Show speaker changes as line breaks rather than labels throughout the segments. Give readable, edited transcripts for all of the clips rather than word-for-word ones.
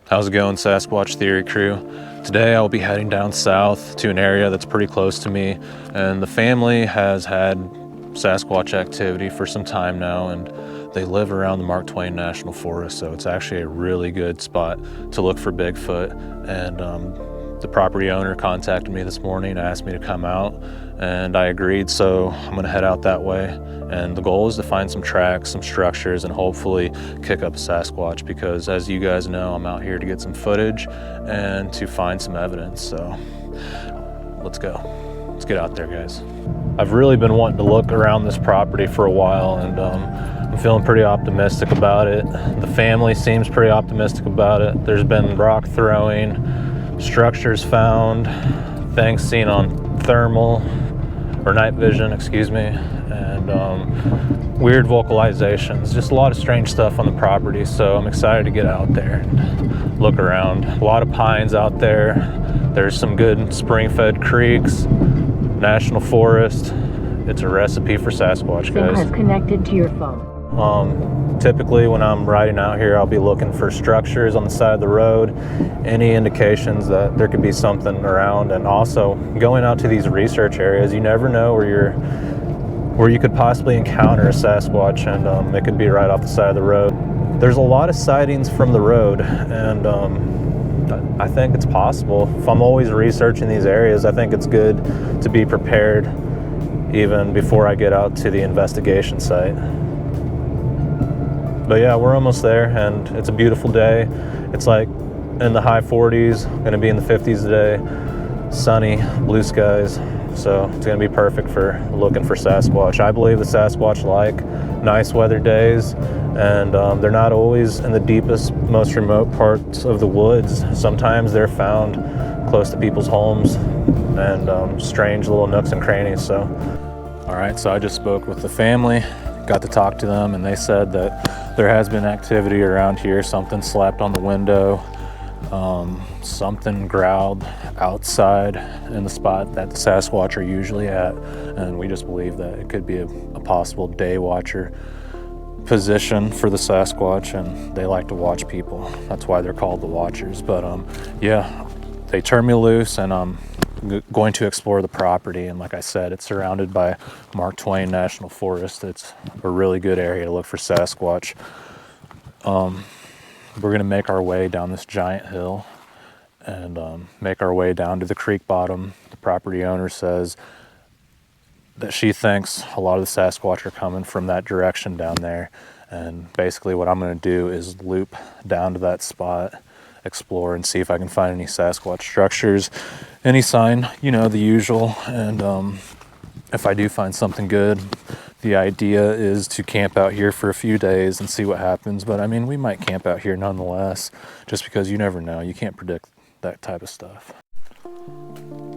How's it going, Sasquatch Theory crew? Today I'll be heading down south to an area that's pretty close to me, and the family has had Sasquatch activity for some time now, and they live around the Twain National Forest, so it's actually a really good spot to look for Bigfoot. And the property owner contacted me this morning, asked me to come out, and I agreed, so I'm gonna head out that way. And the goal is to find some tracks, some structures, and hopefully kick up a Sasquatch, because as you guys know, I'm out here to get some footage and to find some evidence. So let's go. Let's get out there, guys. I've really been wanting to look around this property for a while, and I'm feeling pretty optimistic about it. The family seems pretty optimistic about it. There's been rock throwing, structures found, things seen on thermal or night vision, excuse me, and weird vocalizations, just a lot of strange stuff on the property. So I'm excited to get out there and look around. A lot of pines out there. There's some good spring-fed creeks, national forest. It's a recipe for Sasquatch, guys.
Has connected to your phone.
Typically when I'm riding out here, I'll be looking for structures on the side of the road, any indications that there could be something around, and also going out to these research areas. You never know where you could possibly encounter a Sasquatch, and it could be right off the side of the road. There's a lot of sightings from the road, and I think it's possible. If I'm always researching these areas, I think it's good to be prepared even before I get out to the investigation site. But yeah, we're almost there, and it's a beautiful day. It's like in the high 40s, gonna be in the 50s today. Sunny, blue skies. So it's gonna be perfect for looking for Sasquatch. I believe the Sasquatch like nice weather days, and they're not always in the deepest, most remote parts of the woods. Sometimes they're found close to people's homes and strange little nooks and crannies. So, all right, so I just spoke with the family, got to talk to them, and they said that there has been activity around here. Something slapped on the window. Something growled outside in the spot that the Sasquatch are usually at, and we just believe that it could be a possible day watcher position for the Sasquatch, and they like to watch people. That's why they're called the Watchers. But yeah, they turned me loose, and I'm going to explore the property. And like I said, it's surrounded by Twain National Forest. It's a really good area to look for Sasquatch. We're gonna make our way down this giant hill and make our way down to the creek bottom. The property owner says that she thinks a lot of the Sasquatch are coming from that direction down there. And basically what I'm gonna do is loop down to that spot, explore, and see if I can find any Sasquatch structures, any sign, you know, the usual. And if I do find something good, the idea is to camp out here for a few days and see what happens. But I mean, we might camp out here nonetheless, just because you never know. You can't predict that type of stuff.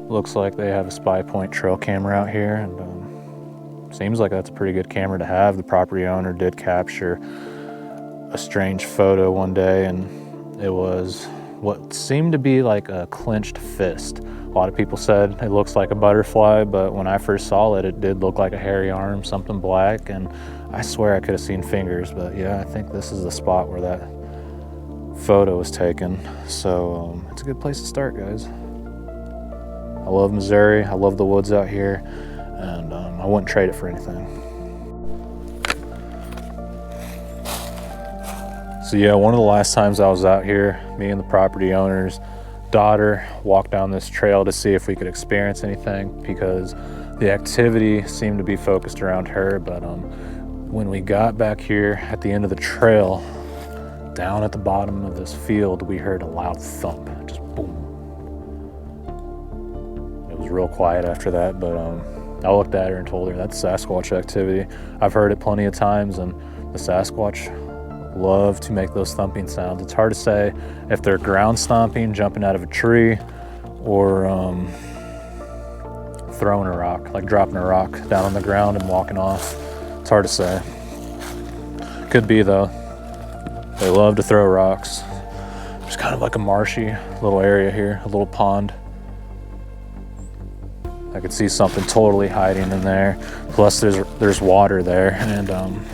Looks like they have a Spy Point trail camera out here, and seems like that's a pretty good camera to have. The property owner did capture a strange photo one day, and it was what seemed to be like a clenched fist. A lot of people said it looks like a butterfly, but when I first saw it, it did look like a hairy arm, something black, and I swear I could have seen fingers. But yeah, I think this is the spot where that photo was taken. So it's a good place to start, guys. I love Missouri. I love the woods out here, and I wouldn't trade it for anything. So yeah, one of the last times I was out here, me and the property owner's daughter walked down this trail to see if we could experience anything, because the activity seemed to be focused around her. But when we got back here at the end of the trail, down at the bottom of this field, we heard a loud thump, just boom. It was real quiet after that, but I looked at her and told her that's Sasquatch activity. I've heard it plenty of times, and the Sasquatch love to make those thumping sounds. It's hard to say if they're ground stomping, jumping out of a tree, or throwing a rock, like dropping a rock down on the ground and walking off. It's hard to say. Could be though. They love to throw rocks. There's kind of like a marshy little area here, a little pond. I could see something totally hiding in there. Plus there's water there, and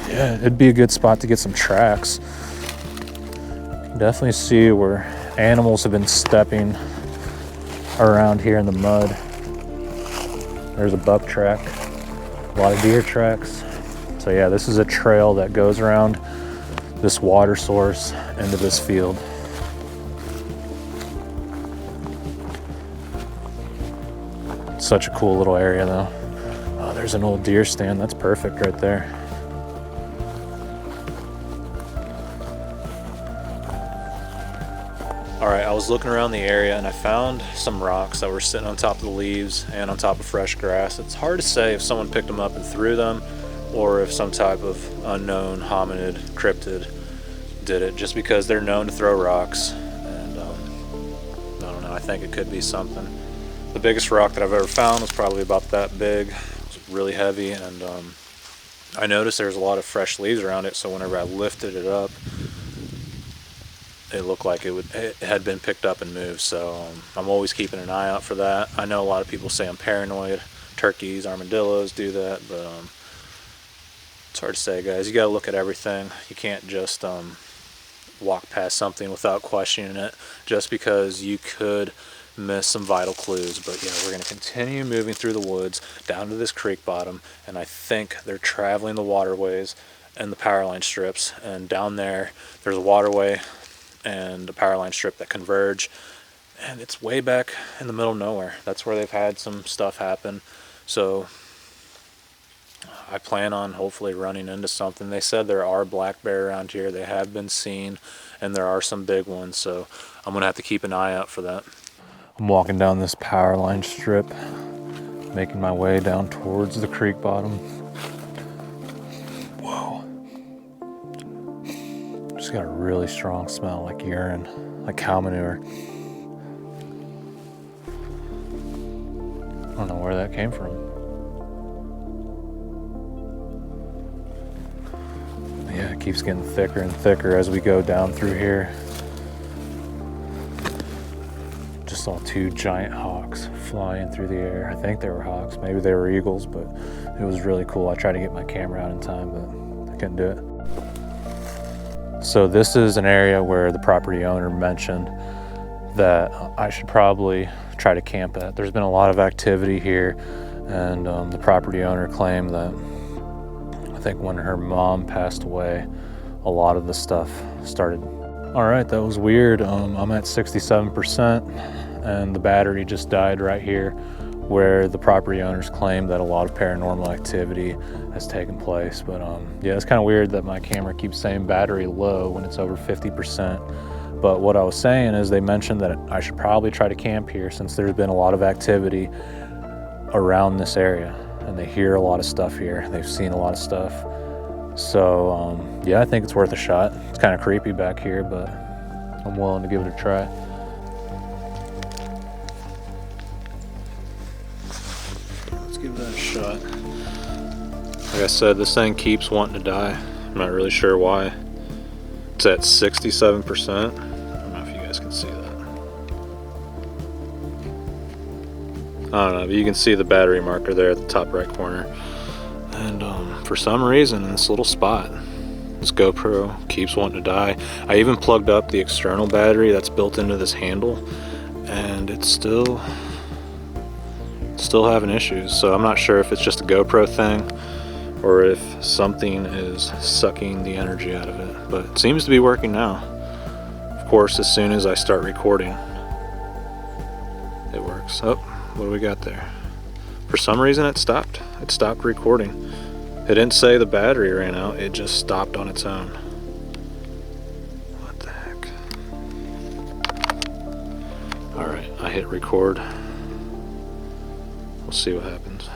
yeah, it'd be a good spot to get some tracks. You can definitely see where Animals have been stepping around here in the mud. There's a buck track, a lot of deer tracks. So yeah, this is a trail that goes around this water source into this field. Such a cool little area though. Oh, there's an old deer stand. That's perfect right there. All right, I was looking around the area and I found some rocks that were sitting on top of the leaves and on top of fresh grass. It's hard to say if someone picked them up and threw them or if some type of unknown hominid, cryptid did it, just because they're known to throw rocks. And I don't know, I think it could be something. The biggest rock that I've ever found was probably about that big. It was really heavy, and I noticed there was a lot of fresh leaves around it, so whenever I lifted it up, it looked like it had been picked up and moved. So I'm always keeping an eye out for that. I know a lot of people say I'm paranoid. Turkeys, armadillos do that, but it's hard to say, guys. You gotta look at everything. You can't just walk past something without questioning it, just because you could miss some vital clues. But yeah, we're going to continue moving through the woods down to this creek bottom, and I think they're traveling the waterways and the power line strips, and down there's a waterway and a power line strip that converge, and it's way back in the middle of nowhere. That's where they've had some stuff happen. So I plan on hopefully running into something. They said there are black bear around here. They have been seen, and there are some big ones, so I'm going to have to keep an eye out for that. I'm walking down this power line strip, making my way down towards the creek bottom. Whoa. Just got a really strong smell, like urine, like cow manure. I don't know where that came from. Yeah, it keeps getting thicker and thicker as we go down through here. Just saw two giant hawks flying through the air. I think they were hawks, maybe they were eagles, but it was really cool. I tried to get my camera out in time, but I couldn't do it. So this is an area where the property owner mentioned that I should probably try to camp at. There's been a lot of activity here, and the property owner claimed that I think when her mom passed away, a lot of the stuff started. All right, that was weird. I'm at 67%, and the battery just died right here where the property owners claim that a lot of paranormal activity has taken place. But yeah, it's kind of weird that my camera keeps saying battery low when it's over 50%. But what I was saying is they mentioned that I should probably try to camp here since there's been a lot of activity around this area, and they hear a lot of stuff here. They've seen a lot of stuff. So yeah, I think it's worth a shot. It's kind of creepy back here, but I'm willing to give it a try. Let's give that a shot. Like I said, this thing keeps wanting to die. I'm not really sure why. It's at 67%. I don't know if you guys can see that. I don't know, but you can see the battery marker there at the top right corner. And for some reason in this little spot, this GoPro keeps wanting to die. I even plugged up the external battery that's built into this handle, and it's still having issues. So I'm not sure if it's just a GoPro thing or if something is sucking the energy out of it, but it seems to be working now. Of course, as soon as I start recording, it works. Oh, what do we got there? For some reason it stopped. It stopped recording. It didn't say the battery ran out, it just stopped on its own. What the heck? Alright, I hit record. We'll see what happens.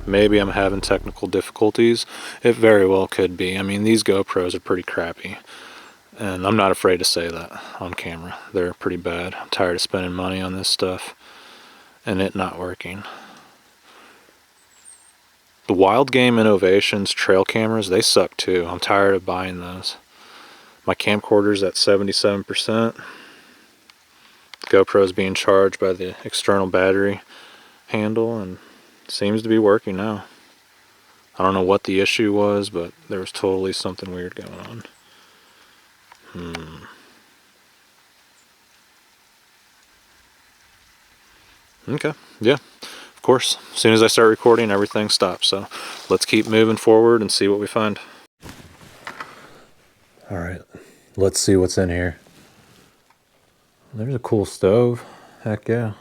Maybe I'm having technical difficulties. It very well could be. I mean, these GoPros are pretty crappy, and I'm not afraid to say that on camera. They're pretty bad. I'm tired of spending money on this stuff and it not working. The Wild Game Innovations trail cameras, they suck too. I'm tired of buying those. My camcorder's at 77%. GoPro's being charged by the external battery handle, and it seems to be working now. I don't know what the issue was, but there was totally something weird going on. Okay, yeah, of course. As soon as I start recording, everything stops. So let's keep moving forward and see what we find. All right, let's see what's in here. There's a cool stove. Heck yeah.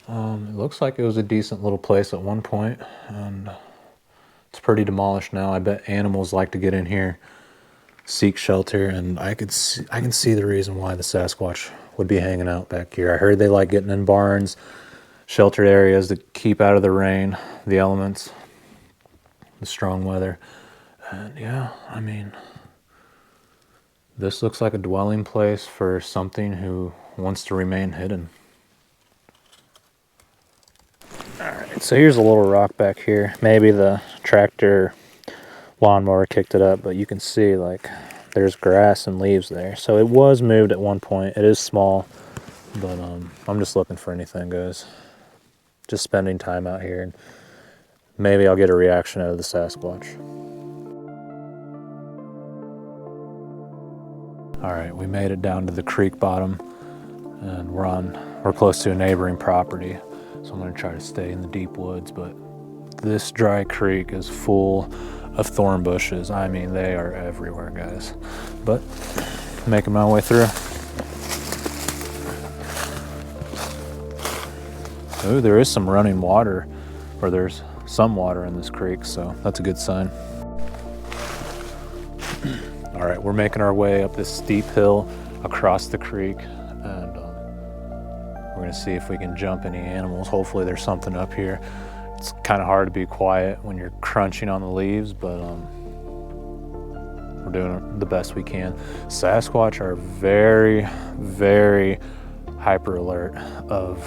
It looks like it was a decent little place at one point, and it's pretty demolished now. I bet animals like to get in here, seek shelter, and I can see the reason why the Sasquatch would be hanging out back here. I heard they like getting in barns, sheltered areas to keep out of the rain, the elements, the strong weather. And yeah, I mean, this looks like a dwelling place for something who wants to remain hidden. Alright, so here's a little rock back here. Maybe the tractor lawnmower kicked it up, but you can see like there's grass and leaves there. So it was moved at one point. It is small, but I'm just looking for anything, guys. Just spending time out here, and maybe I'll get a reaction out of the Sasquatch. Alright, we made it down to the creek bottom, and we're close to a neighboring property. So I'm going to try to stay in the deep woods, but this dry creek is full of thorn bushes. I mean, they are everywhere, guys. But making my way through. Ooh, there is some running water, or there's some water in this creek, so that's a good sign. All right, we're making our way up this steep hill across the creek, and we're gonna see if we can jump any animals. Hopefully there's something up here. It's kind of hard to be quiet when you're crunching on the leaves, but we're doing the best we can. Sasquatch are very, very hyper alert of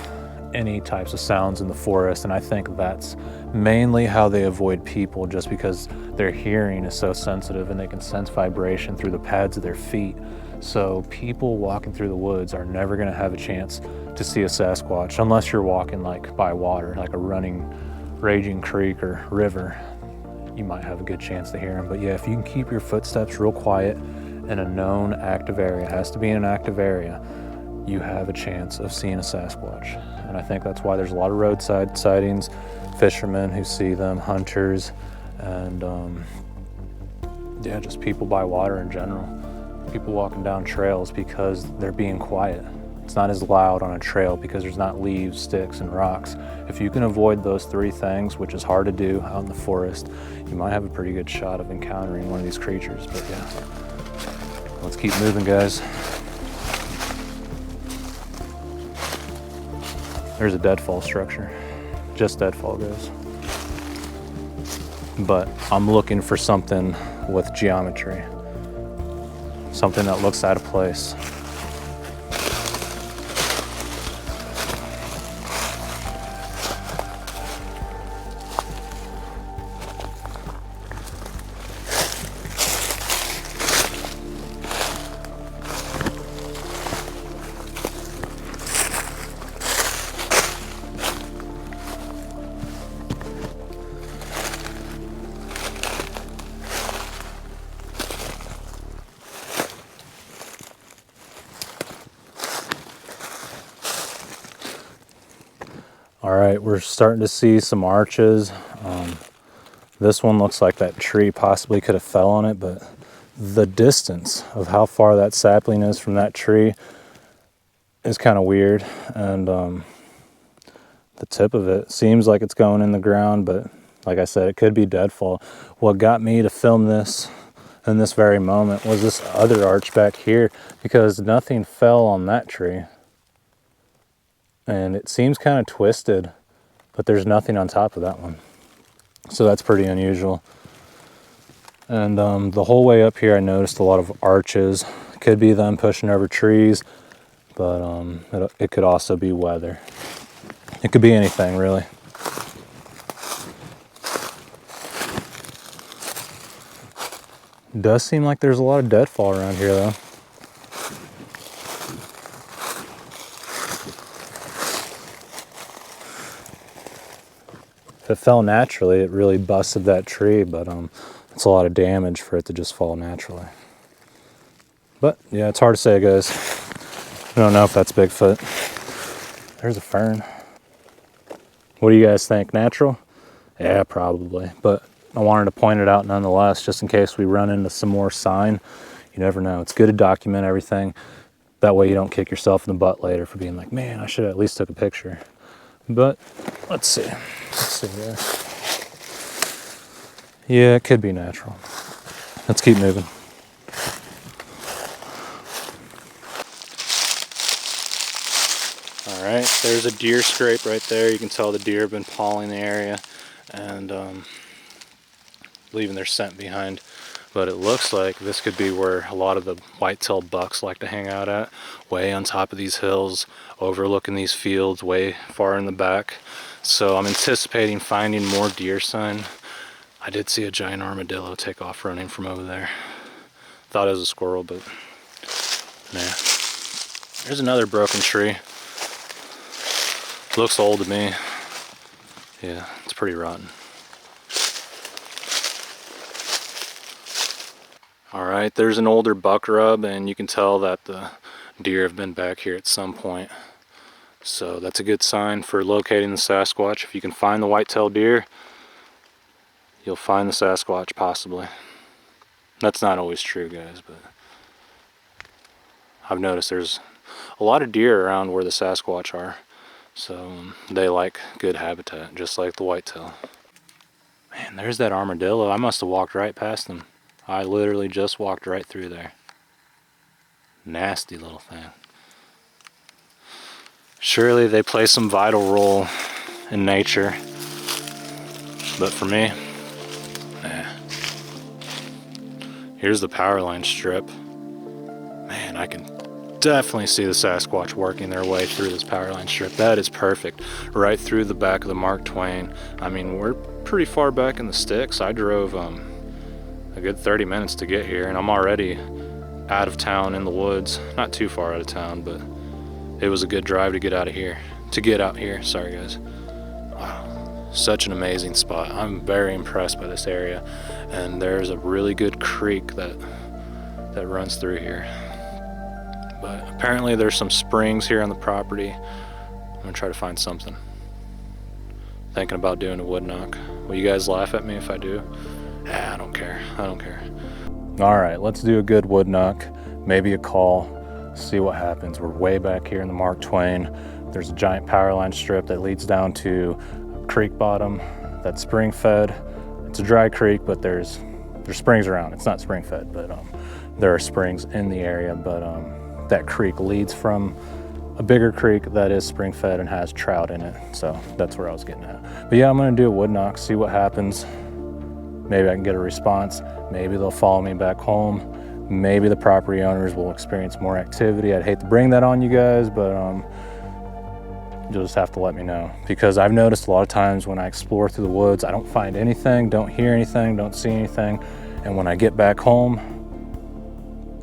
any types of sounds in the forest, and I think that's mainly how they avoid people, just because their hearing is so sensitive and they can sense vibration through the pads of their feet. So people walking through the woods are never going to have a chance to see a Sasquatch unless you're walking like by water, like a raging creek or river. You might have a good chance to hear them. But yeah, if you can keep your footsteps real quiet in a known active area, it has to be in an active area, you have a chance of seeing a Sasquatch. And I think that's why there's a lot of roadside sightings, fishermen who see them, hunters, and yeah, just people by water in general. People walking down trails because they're being quiet. It's not as loud on a trail because there's not leaves, sticks, and rocks. If you can avoid those three things, which is hard to do out in the forest, you might have a pretty good shot of encountering one of these creatures. But yeah, let's keep moving, guys. There's a deadfall structure. Just deadfall, guys. But I'm looking for something with geometry. Something that looks out of place. All right, we're starting to see some arches. This one looks like that tree possibly could have fell on it, but the distance of how far that sapling is from that tree is kind of weird. And the tip of it seems like it's going in the ground, but like I said, it could be deadfall. What got me to film this in this very moment was this other arch back here, because nothing fell on that tree. And it seems kind of twisted, but there's nothing on top of that one. So that's pretty unusual. And the whole way up here, I noticed a lot of arches. Could be them pushing over trees, but it could also be weather. It could be anything, really. It does seem like there's a lot of deadfall around here, though. If it fell naturally, it really busted that tree, but it's a lot of damage for it to just fall naturally. But yeah, it's hard to say, guys. I don't know if that's Bigfoot. There's a fern. What do you guys think? Natural? Yeah, probably. But I wanted to point it out nonetheless, just in case we run into some more sign. You never know. It's good to document everything. That way you don't kick yourself in the butt later for being like, man, I should have at least took a picture. But let's see. Let's see here. Yeah, it could be natural. Let's keep moving. All right, there's a deer scrape right there. You can tell the deer have been pawing the area and leaving their scent behind. But it looks like this could be where a lot of the white-tailed bucks like to hang out at, way on top of these hills, overlooking these fields way far in the back. So I'm anticipating finding more deer sign. I did see a giant armadillo take off running from over there. Thought it was a squirrel, but nah. There's another broken tree. Looks old to me. Yeah, it's pretty rotten. Alright, there's an older buck rub, and you can tell that the deer have been back here at some point. So that's a good sign for locating the Sasquatch. If you can find the white-tailed deer, you'll find the Sasquatch, possibly. That's not always true, guys, but I've noticed there's a lot of deer around where the Sasquatch are. So they like good habitat, just like the whitetail. Man, there's that armadillo. I must have walked right past them. I literally just walked right through there. Nasty little thing. Surely they play some vital role in nature. But for me, nah. Here's the power line strip. Man, I can definitely see the Sasquatch working their way through this power line strip. That is perfect. Right through the back of the Mark Twain. I mean, we're pretty far back in the sticks. I drove a good 30 minutes to get here, and I'm already out of town in the woods. Not too far out of town, but it was a good drive to get out of here. To get out here, sorry guys. Wow, such an amazing spot. I'm very impressed by this area, and there's a really good creek that runs through here. But apparently there's some springs here on the property. I'm gonna try to find something. Thinking about doing a wood knock. Will you guys laugh at me if I do? I don't care. I don't care. All right, let's do a good wood knock. Maybe a call. See what happens. We're way back here in the Mark Twain. There's a giant power line strip that leads down to a creek bottom that's spring fed. It's a dry creek, but there's springs around. It's not spring fed, but there are springs in the area. But that creek leads from a bigger creek that is spring fed and has trout in it. So that's where I was getting at. But yeah, I'm gonna do a wood knock, see what happens. Maybe I can get a response. Maybe they'll follow me back home. Maybe the property owners will experience more activity. I'd hate to bring that on you guys, but you'll just have to let me know. Because I've noticed a lot of times when I explore through the woods, I don't find anything, don't hear anything, don't see anything. And when I get back home,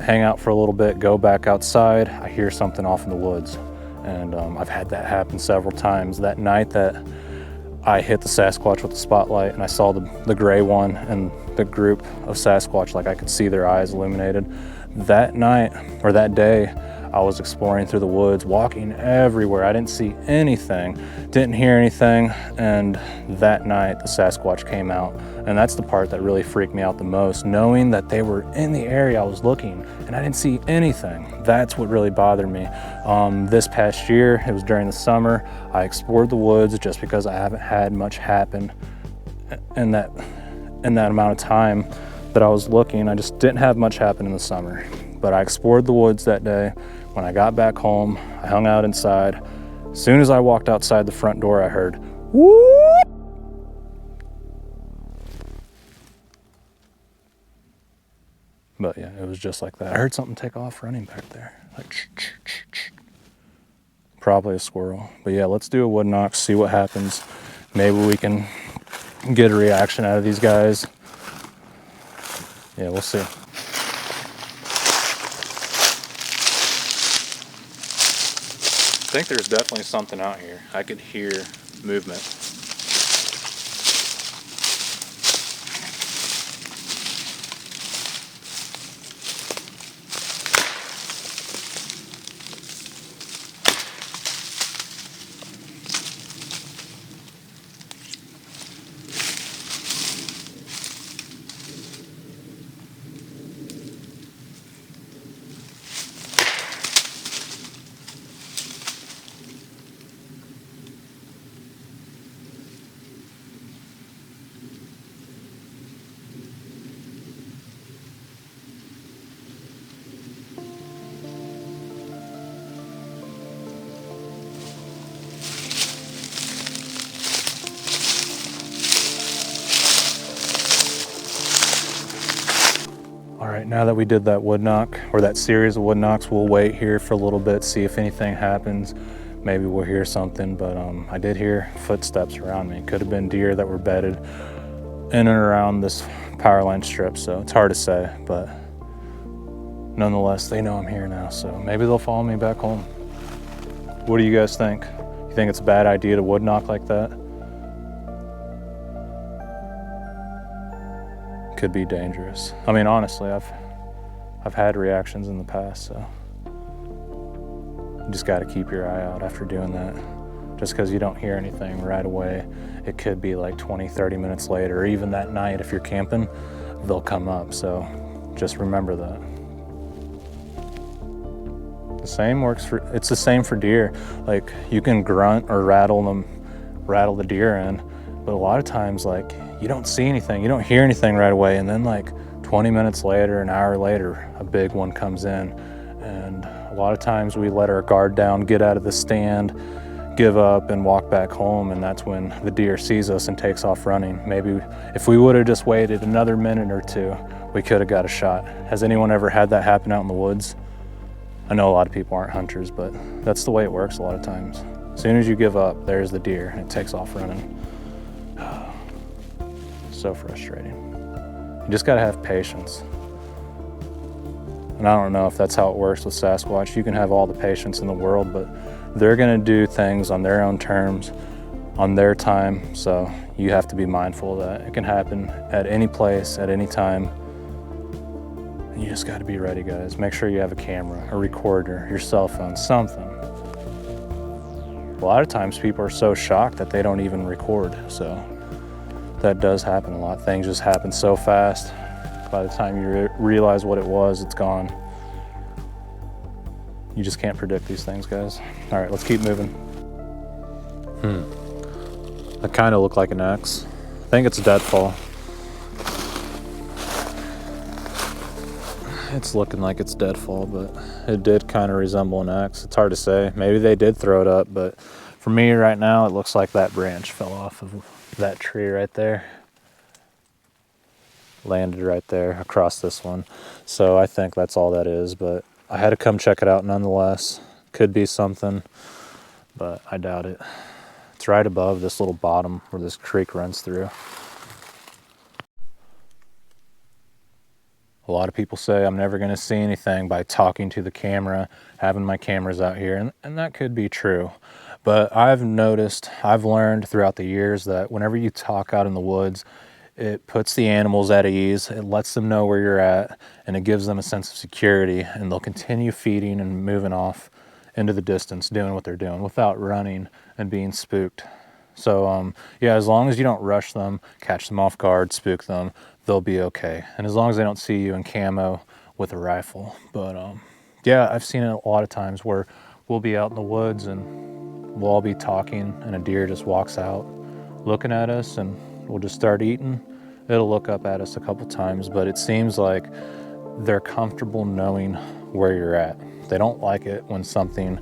hang out for a little bit, go back outside, I hear something off in the woods. And I've had that happen several times. That night that I hit the Sasquatch with the spotlight and I saw the gray one and the group of Sasquatch, like I could see their eyes illuminated. That night, or that day, I was exploring through the woods, walking everywhere. I didn't see anything, didn't hear anything, and that night the Sasquatch came out. And that's the part that really freaked me out the most, knowing that they were in the area I was looking and I didn't see anything. That's what really bothered me. This past year, it was during the summer, I explored the woods just because I haven't had much happen in that amount of time that I was looking. I just didn't have much happen in the summer. But I explored the woods that day. When I got back home, I hung out inside. As soon as I walked outside the front door, I heard, whoop! But yeah, it was just like that. I heard something take off running back there. Like, probably a squirrel. But yeah, let's do a wood knock, see what happens. Maybe we can get a reaction out of these guys. Yeah, we'll see. I think there's definitely something out here. I could hear movement. right, now that we did that wood knock, or that series of wood knocks, we'll wait here for a little bit, see if anything happens. Maybe we'll hear something, but I did hear footsteps around me. Could have been deer that were bedded in and around this power line strip, so it's hard to say, but nonetheless, they know I'm here now, so maybe they'll follow me back home. What do you guys think? You think it's a bad idea to wood knock like that? Could be dangerous. I mean, honestly, I've had reactions in the past, so you just got to keep your eye out after doing that. Just because you don't hear anything right away, it could be like 20-30 minutes later, or even that night if you're camping, they'll come up. So just remember that. It's the same for deer. Like, you can grunt or rattle the deer in, but a lot of times, like, you don't see anything, you don't hear anything right away, and then like 20 minutes later, an hour later, a big one comes in. And a lot of times we let our guard down, get out of the stand, give up and walk back home, and that's when the deer sees us and takes off running. Maybe if we would have just waited another minute or two, we could have got a shot. Has anyone ever had that happen out in the woods? I know a lot of people aren't hunters, but that's the way it works a lot of times. As soon as you give up, there's the deer and it takes off running. So frustrating. You just gotta have patience. And I don't know if that's how it works with Sasquatch. You can have all the patience in the world, but they're gonna do things on their own terms, on their time. So you have to be mindful of that. It can happen at any place, at any time. And you just gotta be ready, guys. Make sure you have a camera, a recorder, your cell phone, something. A lot of times people are so shocked that they don't even record. So that does happen a lot. Things just happen so fast. By the time you realize what it was, it's gone. You just can't predict these things, guys. All right, let's keep moving. That kind of looked like an X. I think it's a deadfall. It's looking like it's deadfall, but it did kind of resemble an X. It's hard to say. Maybe they did throw it up, but for me right now, it looks like that branch fell off of that tree right there. Landed right there across this one. So I think that's all that is, but I had to come check it out nonetheless. Could be something, but I doubt it. It's right above this little bottom where this creek runs through. A lot of people say I'm never going to see anything by talking to the camera, having my cameras out here, and that could be true. But I've learned throughout the years that whenever you talk out in the woods, it puts the animals at ease, it lets them know where you're at, and it gives them a sense of security, and they'll continue feeding and moving off into the distance, doing what they're doing without running and being spooked. So yeah, as long as you don't rush them, catch them off guard, spook them, they'll be okay. And as long as they don't see you in camo with a rifle. But yeah, I've seen it a lot of times where we'll be out in the woods and we'll all be talking and a deer just walks out looking at us and we'll just start eating. It'll look up at us a couple times, but it seems like they're comfortable knowing where you're at. They don't like it when something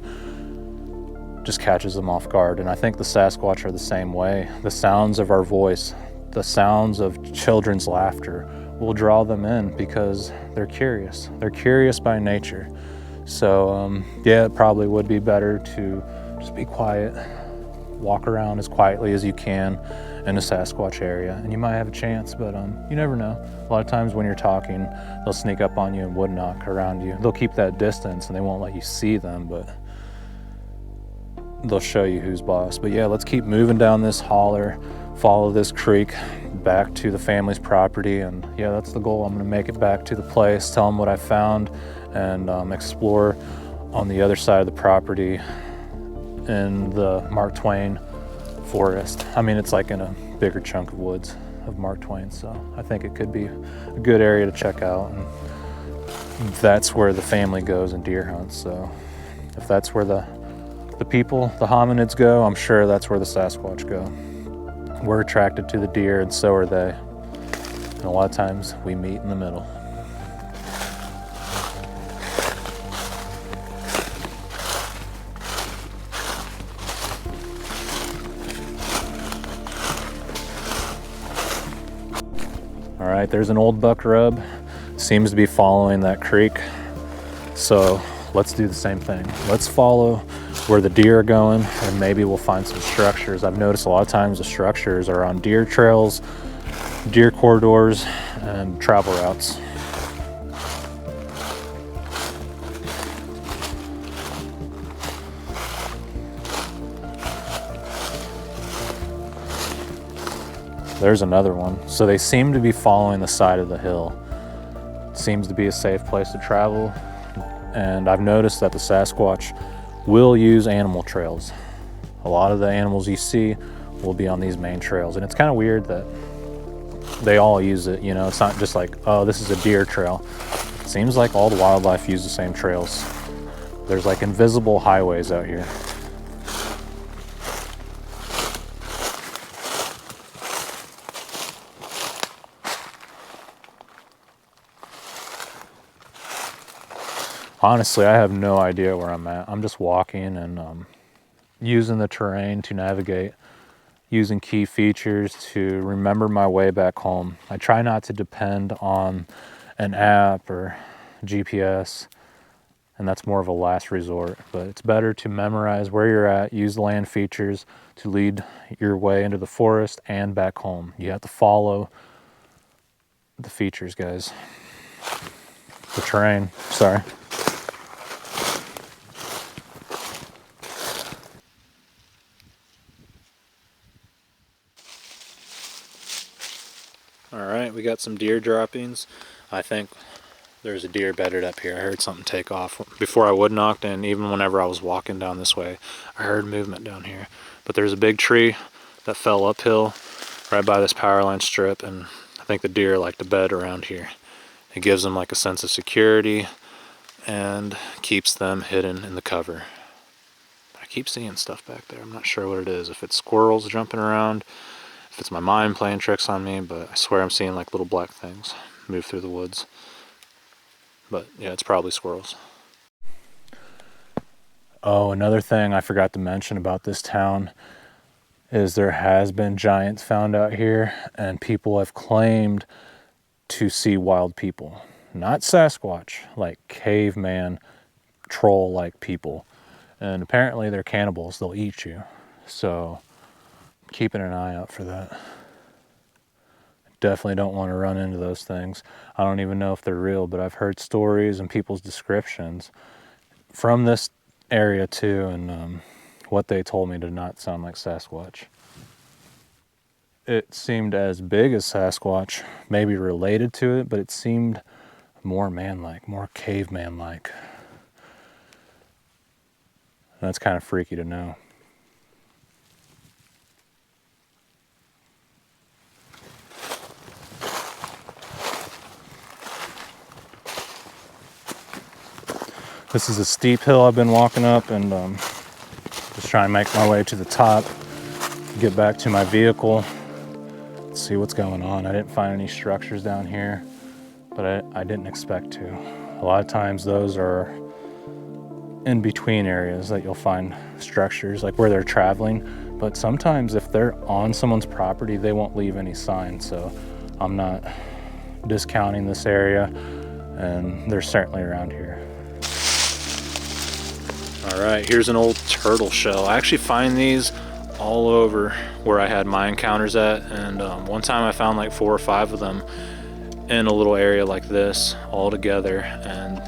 just catches them off guard. And I think the Sasquatch are the same way. The sounds of our voice, the sounds of children's laughter will draw them in because they're curious. They're curious by nature. So yeah, it probably would be better to just be quiet, walk around as quietly as you can in the Sasquatch area, and you might have a chance, but you never know. A lot of times when you're talking, they'll sneak up on you and wood knock around you. They'll keep that distance and they won't let you see them, but they'll show you who's boss. But yeah, let's keep moving down this holler, follow this creek back to the family's property, and yeah, that's the goal. I'm gonna make it back to the place, tell them what I found, and explore on the other side of the property in the Mark Twain forest. I mean, it's like in a bigger chunk of woods of Mark Twain, so I think it could be a good area to check out, and that's where the family goes and deer hunts. So if that's where the people, the hominids go, I'm sure that's where the Sasquatch go. We're attracted to the deer and so are they, and a lot of times we meet in the middle. All right, there's an old buck rub. Seems to be following that creek. So let's do the same thing. Let's follow where the deer are going, and maybe we'll find some structures. I've noticed a lot of times the structures are on deer trails, deer corridors, and travel routes. There's another one. So they seem to be following the side of the hill. It seems to be a safe place to travel. And I've noticed that the Sasquatch will use animal trails. A lot of the animals you see will be on these main trails. And it's kind of weird that they all use it, you know, it's not just like, oh, this is a deer trail. It seems like all the wildlife use the same trails. There's like invisible highways out here. Honestly, I have no idea where I'm at. I'm just walking and using the terrain to navigate, using key features to remember my way back home. I try not to depend on an app or GPS, and that's more of a last resort. But it's better to memorize where you're at, use the land features to lead your way into the forest and back home. You have to follow the features, guys. The terrain, sorry. All right, we got some deer droppings. I think there's a deer bedded up here. I heard something take off before I wood knocked, and even whenever I was walking down this way, I heard movement down here. But there's a big tree that fell uphill right by this power line strip, and I think the deer like to bed around here. It gives them like a sense of security and keeps them hidden in the cover. I keep seeing stuff back there. I'm not sure what it is. If it's squirrels jumping around, if it's my mind playing tricks on me, but I swear I'm seeing like little black things move through the woods. But yeah, it's probably squirrels. Oh, another thing I forgot to mention about this town is there has been giants found out here, and people have claimed to see wild people. Not Sasquatch, like caveman, troll-like people. And apparently they're cannibals, they'll eat you. So keeping an eye out for that. Definitely don't want to run into those things. I don't even know if they're real, but I've heard stories and people's descriptions from this area too, and what they told me did not sound like Sasquatch. It seemed as big as Sasquatch, maybe related to it, but it seemed more man-like, more caveman-like. That's kind of freaky to know. This is a steep hill I've been walking up, and just trying to make my way to the top, get back to my vehicle, see what's going on. I didn't find any structures down here, but I didn't expect to. A lot of times those are in between areas that you'll find structures, like where they're traveling, but sometimes if they're on someone's property, they won't leave any signs. So I'm not discounting this area, and they're certainly around here. All right, here's an old turtle shell. I actually find these all over where I had my encounters at, and one time I found like 4 or 5 of them in a little area like this all together, and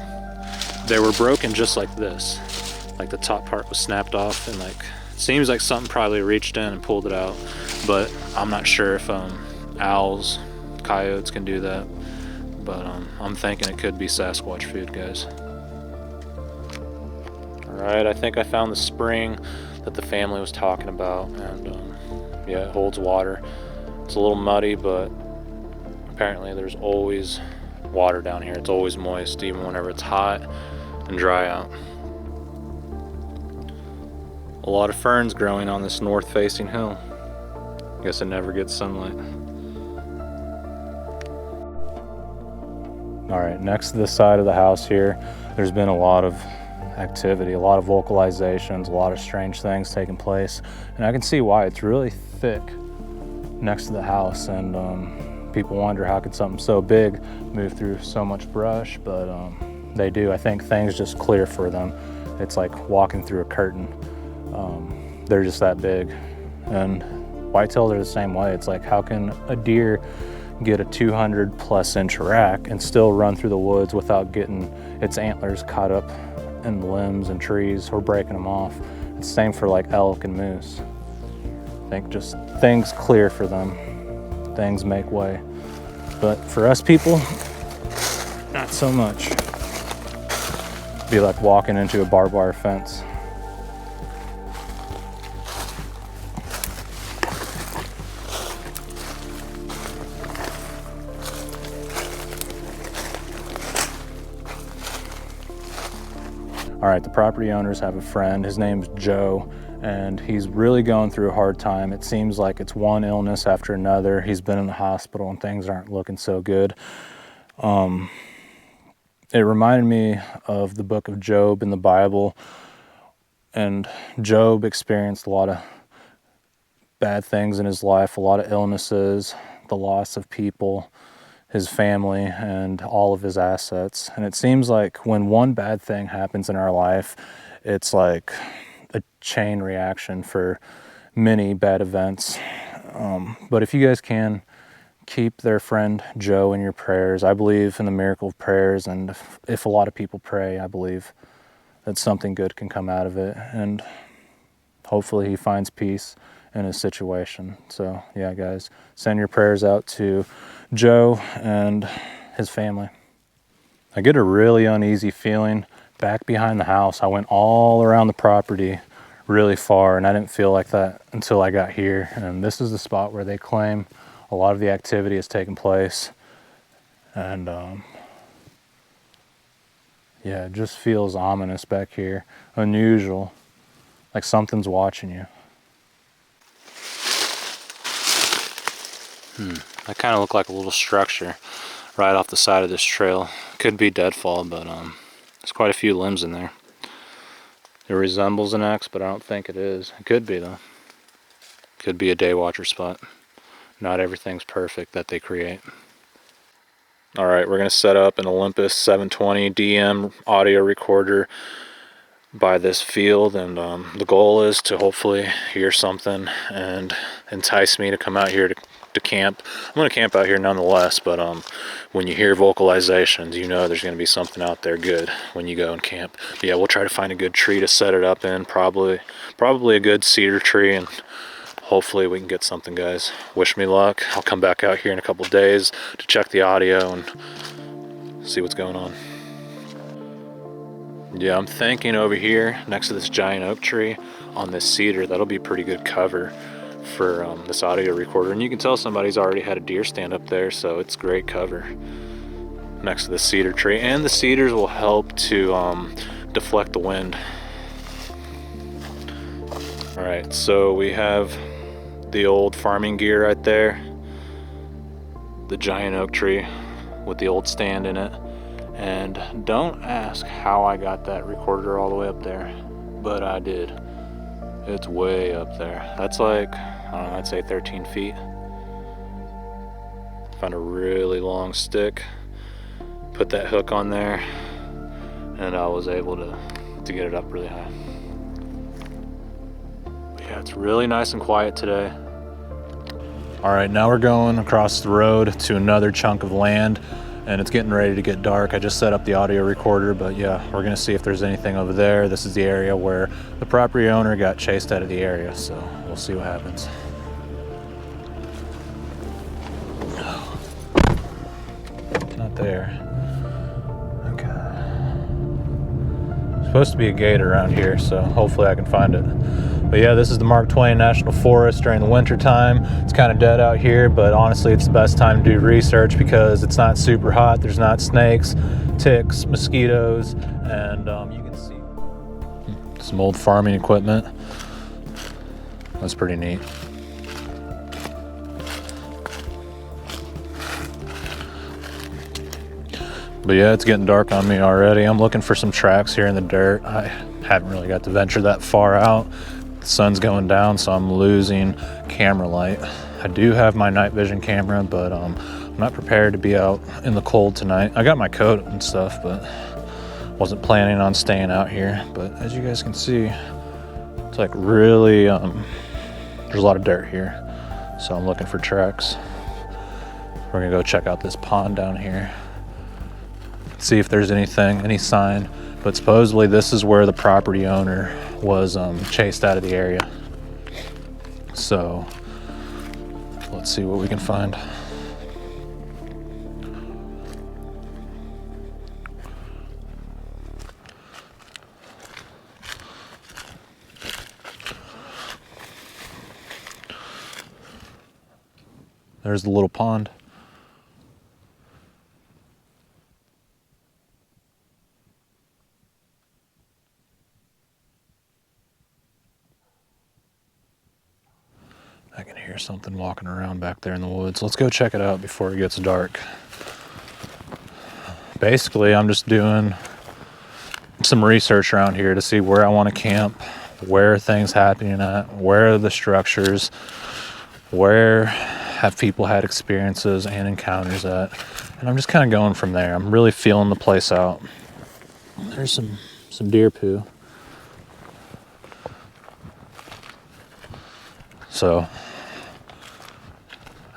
they were broken just like this. Like the top part was snapped off, and like it seems like something probably reached in and pulled it out, but I'm not sure if owls, coyotes can do that, but I'm thinking it could be Sasquatch food, guys. Alright, I think I found the spring that the family was talking about, and yeah, it holds water. It's a little muddy, but apparently there's always water down here. It's always moist, even whenever it's hot and dry out. A lot of ferns growing on this north-facing hill. Guess it never gets sunlight. Alright, next to the side of the house here, there's been a lot of activity, a lot of vocalizations, a lot of strange things taking place, and I can see why. It's really thick next to the house, and People wonder how could something so big move through so much brush, but they do. I think things just clear for them. It's like walking through a curtain. They're just that big. And whitetails are the same way. It's like, how can a deer get a 200+ inch rack and still run through the woods without getting its antlers caught up in limbs and trees or breaking them off? It's the same for like elk and moose. I think just things clear for them. Things make way. But for us people, not so much. Be like walking into a barbed wire fence. All right, the property owners have a friend. His name's Joe, and he's really going through a hard time. It seems like it's one illness after another. He's been in the hospital and things aren't looking so good. It reminded me of the book of Job in the Bible, and Job experienced a lot of bad things in his life, a lot of illnesses, the loss of people, his family, and all of his assets. And it seems like when one bad thing happens in our life, it's like a chain reaction for many bad events. But if you guys can, keep their friend Joe in your prayers. I believe in the miracle of prayers, and if a lot of people pray, I believe that something good can come out of it, and hopefully he finds peace in his situation. So yeah, guys, send your prayers out to Joe and his family. I get a really uneasy feeling back behind the house. I went all around the property really far, and I didn't feel like that until I got here. And this is the spot where they claim a lot of the activity has taken place. And yeah, it just feels ominous back here, unusual, like something's watching you. That kind of looked like a little structure right off the side of this trail. Could be deadfall, but there's quite a few limbs in there. It resembles an X, but I don't think it is. It could be though. Could be a day watcher spot. Not everything's perfect that they create. All right, we're gonna set up an Olympus 720 DM audio recorder by this field, and the goal is to hopefully hear something and entice me to come out here to camp. I'm going to camp out here nonetheless, but when you hear vocalizations, you know there's going to be something out there good when you go and camp. But yeah, we'll try to find a good tree to set it up in, probably a good cedar tree, and hopefully we can get something, guys. Wish me luck. I'll come back out here in a couple days to check the audio and see what's going on. Yeah, I'm thinking over here next to this giant oak tree on this cedar, that'll be pretty good cover for this audio recorder. And you can tell somebody's already had a deer stand up there, so it's great cover next to the cedar tree. And the cedars will help to deflect the wind. All right, so we have the old farming gear right there, the giant oak tree with the old stand in it. And don't ask how I got that recorder all the way up there, but I did. It's way up there. That's like, I don't know, I'd say 13 feet. Found a really long stick, put that hook on there, and I was able to get it up really high. But yeah, it's really nice and quiet today. All right, now we're going across the road to another chunk of land, and it's getting ready to get dark. I just set up the audio recorder, but yeah, we're gonna see if there's anything over there. This is the area where the property owner got chased out of the area, so we'll see what happens. Not there. Okay. Supposed to be a gate around here, so hopefully I can find it. But yeah, this is the Mark Twain National Forest during the winter time. It's kind of dead out here, but honestly, it's the best time to do research because it's not super hot. There's not snakes, ticks, mosquitoes, and you can see some old farming equipment. That's pretty neat. But yeah, it's getting dark on me already. I'm looking for some tracks here in the dirt. I haven't really got to venture that far out. The sun's going down, so I'm losing camera light. I do have my night vision camera, but I'm not prepared to be out in the cold tonight. I got my coat and stuff, but wasn't planning on staying out here. But as you guys can see, it's like really, there's a lot of dirt here. So I'm looking for tracks. We're gonna go check out this pond down here, see if there's anything, any sign. But supposedly this is where the property owner was chased out of the area. So let's see what we can find. There's the little pond. I can hear something walking around back there in the woods. Let's go check it out before it gets dark. Basically, I'm just doing some research around here to see where I want to camp, where are things happening at, where are the structures, where have people had experiences and encounters at, and I'm just kind of going from there. I'm really feeling the place out. There's some deer poo. So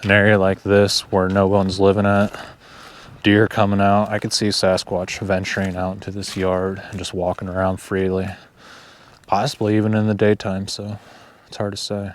an area like this where no one's living at, deer coming out, I could see Sasquatch venturing out into this yard and just walking around freely, possibly even in the daytime, so it's hard to say.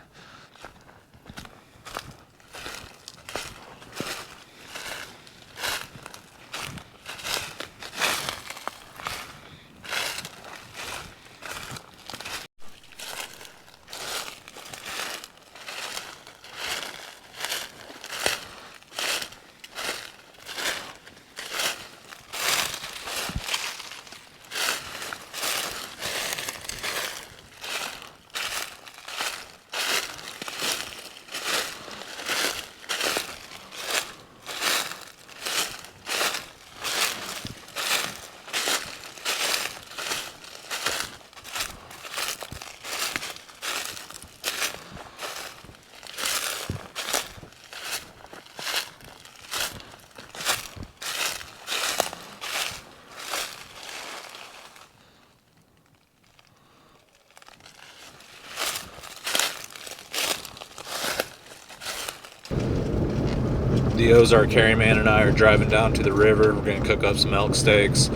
The Ozark Carryman and I are driving down to the river. We're going to cook up some elk steaks,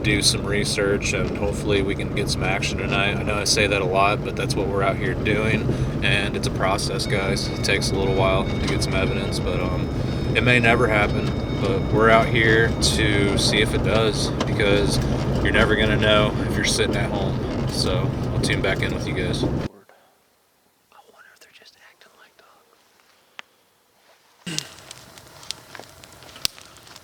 do some research, and hopefully we can get some action tonight. I know I say that a lot, but that's what we're out here doing, and it's a process, guys. It takes a little while to get some evidence, but it may never happen, but we're out here to see if it does, because you're never going to know if you're sitting at home. So I'll tune back in with you guys.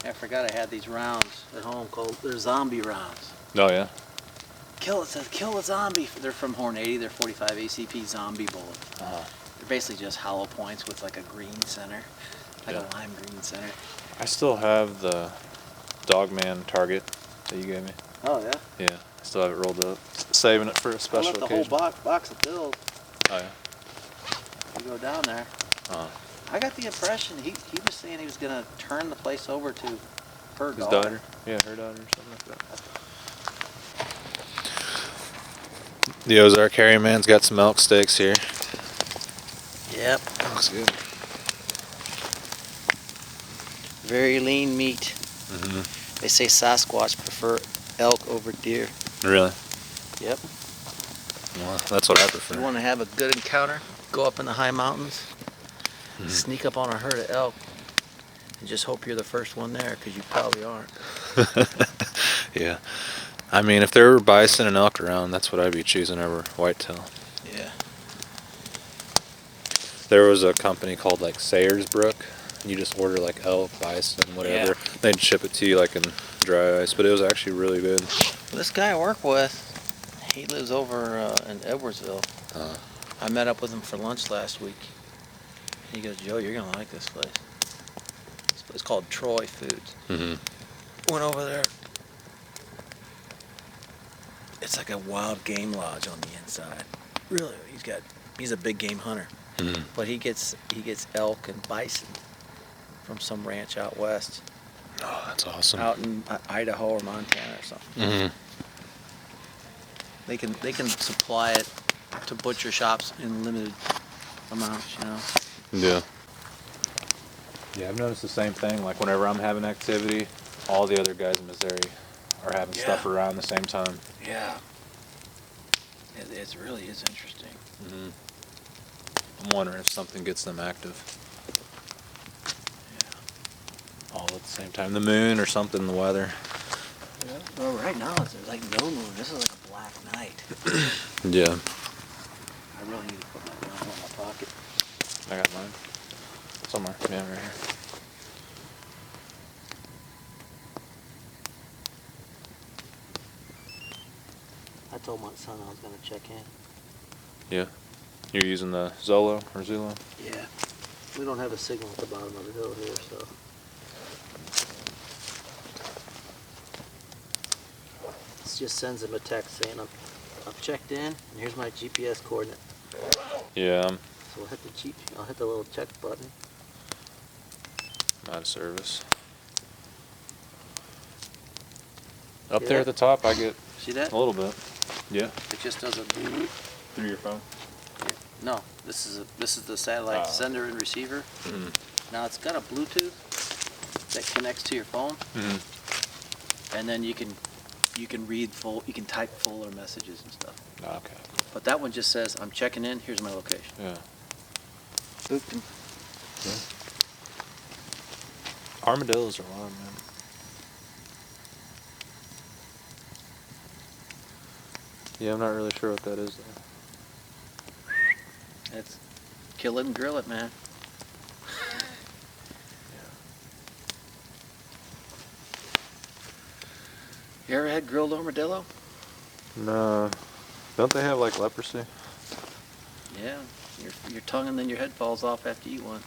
I forgot I had these rounds at home called, they're zombie rounds.
Oh yeah?
It says kill a zombie. They're from Horn 80, they're 45 ACP zombie bullets. They're basically just hollow points with like a green center, like a lime green center.
I still have the Dogman target that you gave me.
Oh yeah?
Yeah, I still have it rolled up. Saving it for a special occasion.
I left the whole box of pills.
Oh yeah?
You go down there. I got the impression he was saying he was going to turn the place over to her
His
daughter.
Yeah, her daughter or something like that. The Ozark Carryman's got some elk steaks here.
Yep.
Looks good.
Very lean meat.
Mm-hmm.
They say Sasquatch prefer elk over deer.
Really?
Yep.
Well, that's what I prefer.
You want to have a good encounter? Go up in the high mountains. Sneak up on a herd of elk and just hope you're the first one there, because you probably aren't.
Yeah. I mean, if there were bison and elk around, that's what I'd be choosing over whitetail.
Yeah.
There was a company called like Sayersbrook. You just order like elk, bison, whatever.
Yeah.
They'd ship it to you like in dry ice, but it was actually really good.
This guy I work with, he lives over in Edwardsville. I met up with him for lunch last week. He goes, Joe, you're going to like this place. This place is called Troy Foods. Went over there. It's like a wild game lodge on the inside. Really, he's a big game hunter. But he gets elk and bison from some ranch out west,
Oh, that's awesome.
out in Idaho or Montana or something.
Mm-hmm.
They can supply it to butcher shops in limited amounts, you know.
Yeah. Yeah, I've noticed the same thing. Like whenever I'm having activity, all the other guys in Missouri are having stuff around the same time.
Yeah. It really is interesting.
Mm-hmm. I'm wondering if something gets them active.
Yeah.
All at the same time. The moon or something, the weather.
Yeah. Well, right now it's like no moon. This is like a black night.
Yeah.
I really need to put my gun in my pocket.
I got mine. Somewhere. Yeah, right here.
I told my son I was going to check in.
Yeah. You're using the Zolo or Zulo?
Yeah. We don't have a signal at the bottom of the hill here, so. This just sends him a text saying I've checked in and here's my GPS coordinate.
Yeah, I'm
So I'll hit the little check button.
out of service. Up
See
there
that?
at the top, I get
See that?
a little bit. Yeah.
It just does a.
Through your phone?
No, this is the satellite sender and receiver.
Mm-hmm.
Now it's got a Bluetooth that connects to your phone, and then you can type fuller messages and stuff.
Okay.
But that one just says I'm checking in. Here's my location.
Yeah.
Booped him.
Armadillos are wild, man. Yeah, I'm not really sure what that is though.
It's kill it and grill it, man. You ever had grilled armadillo?
No. Don't they have like leprosy?
Yeah. Your tongue and then your head falls off after you eat one.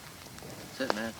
That's it, man.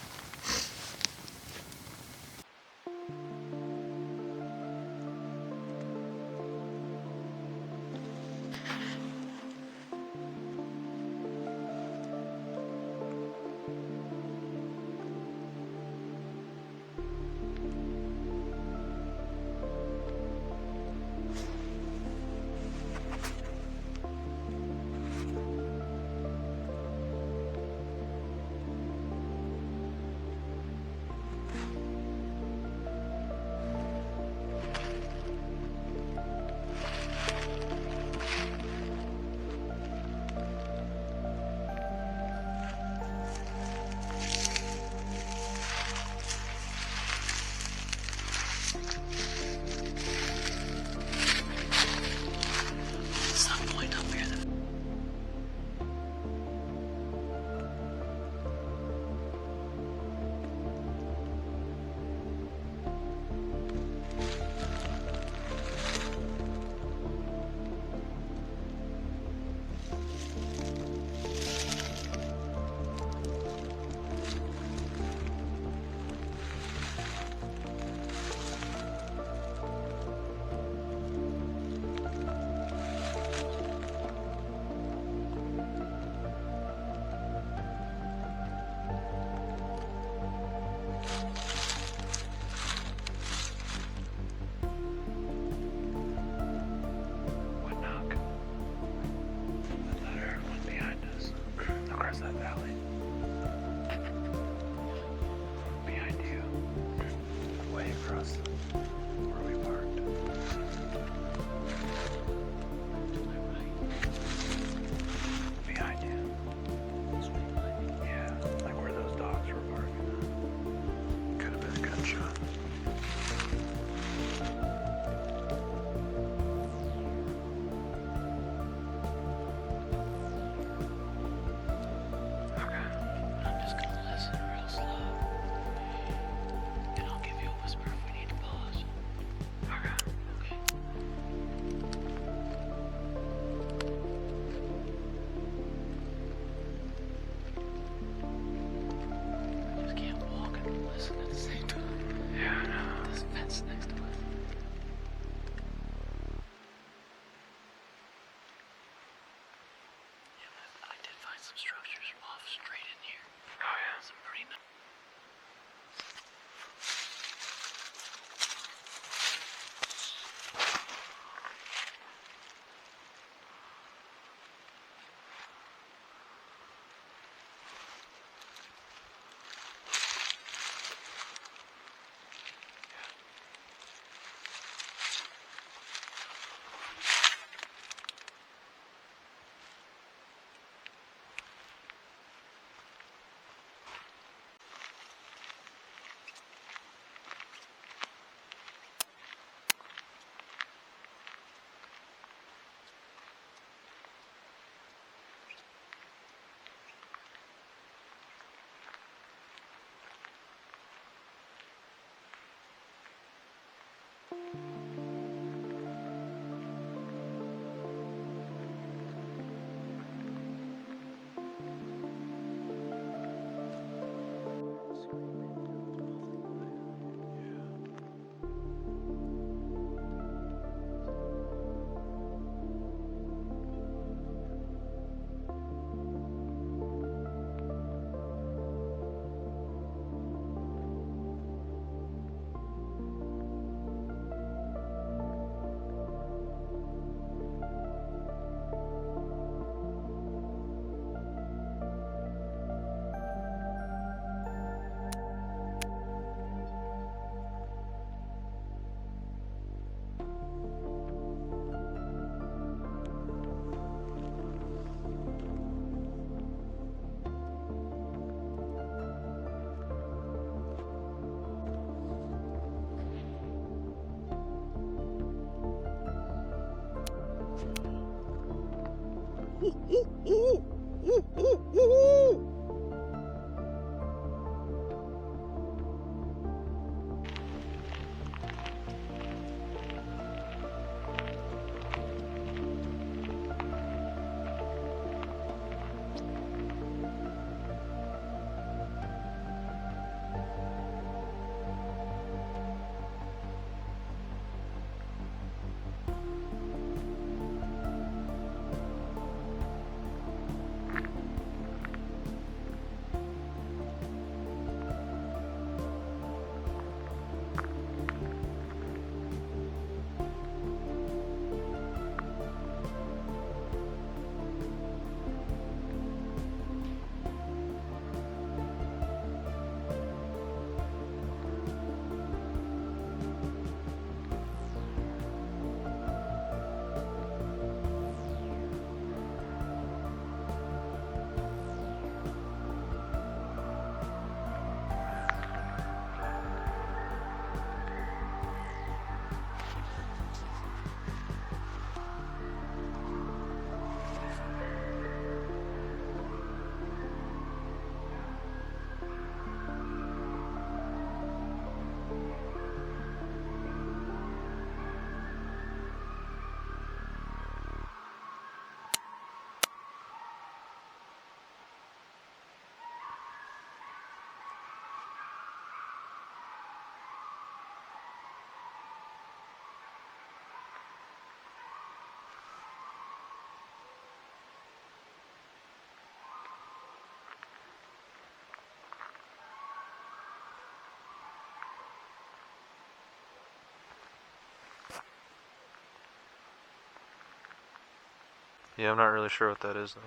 Yeah, I'm not really sure what that is though.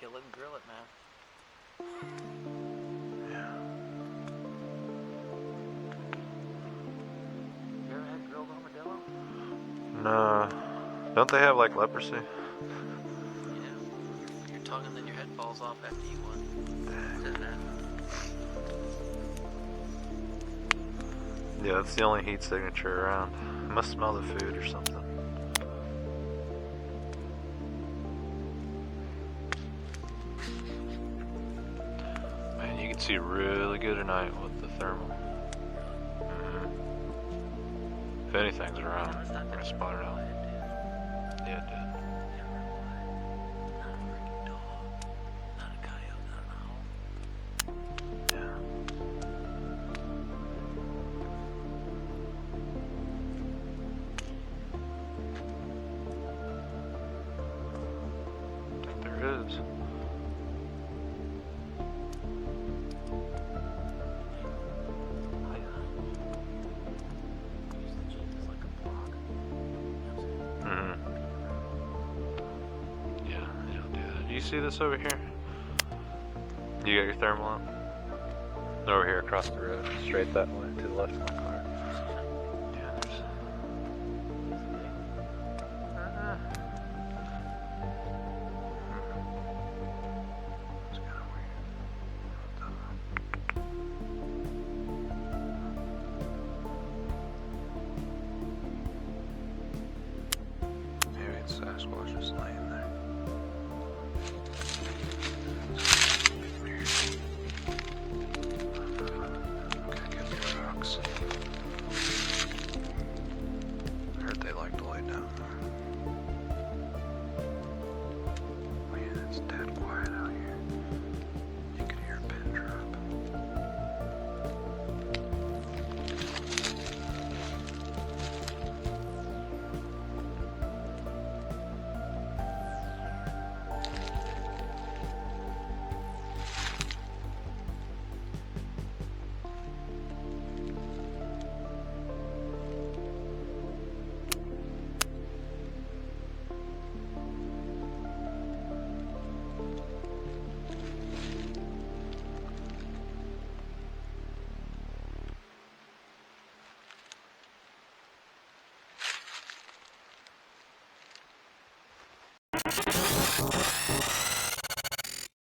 Kill it and grill it, man.
Yeah.
You ever had grilled armadillo?
No. Don't they have like leprosy?
Yeah. Your tongue and then your head falls off after you one.
Yeah, that's the only heat signature around. It must smell the food or something. Man, you can see really good at night with the thermal. If anything's around, we're gonna spot it out. Yeah, it did. Is. Yeah, it'll do that. Do you see this over here? You got your thermal on? Over here across the road, straight that way to the left of my car. Yeah, there's. Maybe it's Sasquatch just laying there. Okay, get the rocks.
down there. Man, it's dead quiet out here. You can hear a pin drop.